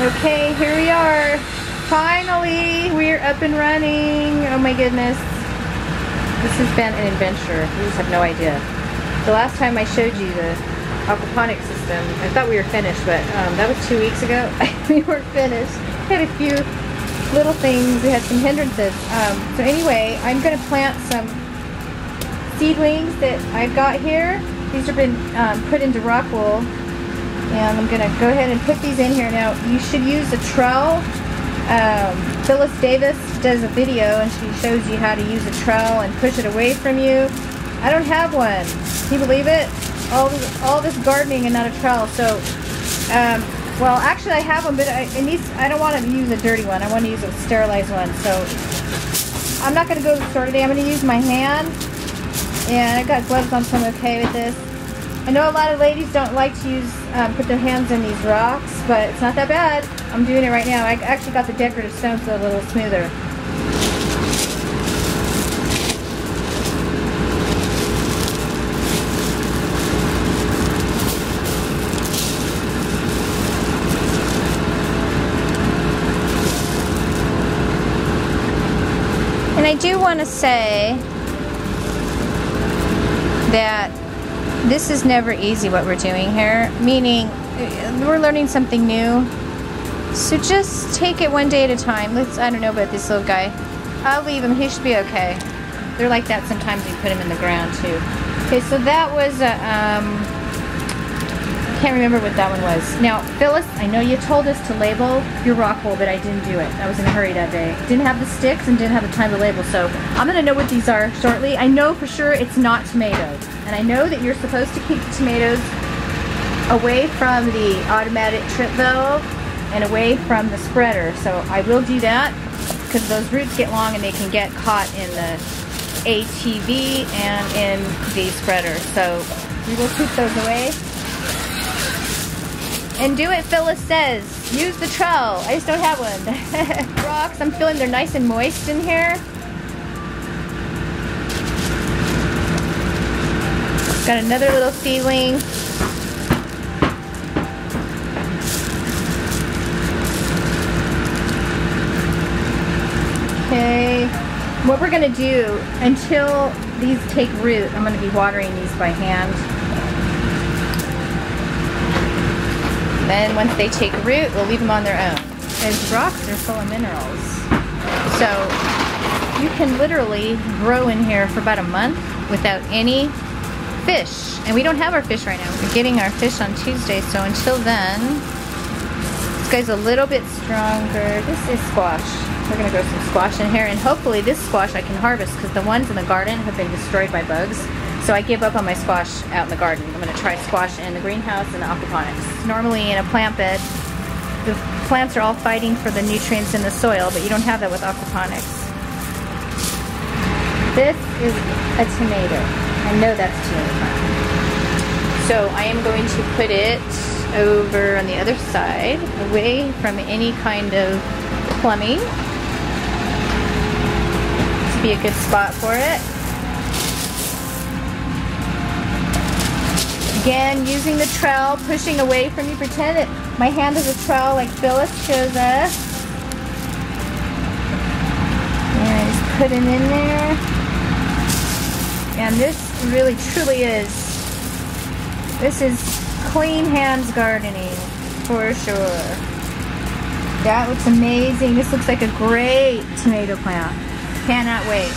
Okay, here we are. Finally, we're up and running. Oh my goodness. This has been an adventure. You just have no idea. The last time I showed you the aquaponics system, I thought we were finished, but that was 2 weeks ago. We weren't finished. We had a few little things. We had some hindrances. So anyway, I'm going to plant some seedlings that I've got here. These have been put into rock wool. And I'm going to go ahead and put these in here. Now, you should use a trowel. Phyllis Davis does a video and she shows you how to use a trowel and push it away from you. I don't have one. Can you believe it? All this gardening and not a trowel. So, well, actually I have one, but I don't want to use a dirty one. I want to use a sterilized one. So, I'm not going to go to the store today. I'm going to use my hand. And I've got gloves on, so I'm okay with this. I know a lot of ladies don't like to use, put their hands in these rocks, but it's not that bad. I'm doing it right now. I actually got the decorative stones so a little smoother. And I do want to say that this is never easy what we're doing here, meaning we're learning something new. So just take it one day at a time. I don't know about this little guy. I'll leave him. He should be okay. They're like that sometimes. You put him in the ground too. Okay, so that was I can't remember what that one was. Now, Phyllis, I know you told us to label your rock wool, but I didn't do it. I was in a hurry that day. Didn't have the sticks and didn't have the time to label, so I'm going to know what these are shortly. I know for sure it's not tomatoes. And I know that you're supposed to keep the tomatoes away from the automatic trip valve and away from the spreader. So I will do that because those roots get long and they can get caught in the ATV and in the spreader. So we will keep those away. And do it, Phyllis says. Use the trowel. I just don't have one. Rocks, I'm feeling they're nice and moist in here. Got another little seedling. Okay. What we're going to do, until these take root, I'm going to be watering these by hand. Then once they take root, we'll leave them on their own. Those rocks are full of minerals. So you can literally grow in here for about a month without any fish. And we don't have our fish right now. We're getting our fish on Tuesday, so until then, this guy's a little bit stronger. This is squash. We're going to grow some squash in here, and hopefully this squash I can harvest because the ones in the garden have been destroyed by bugs. So I give up on my squash out in the garden. I'm going to try squash in the greenhouse and the aquaponics. Normally in a plant bed, the plants are all fighting for the nutrients in the soil, but you don't have that with aquaponics. This is a tomato. I know that's a tomato plant. So I am going to put it over on the other side, away from any kind of plumbing. This would be a good spot for it. Again, using the trowel, pushing away from you. Pretend that my hand is a trowel like Phyllis shows us. And just put it in there. And this really truly is, this is clean hands gardening for sure. That looks amazing. This looks like a great tomato plant. Cannot wait.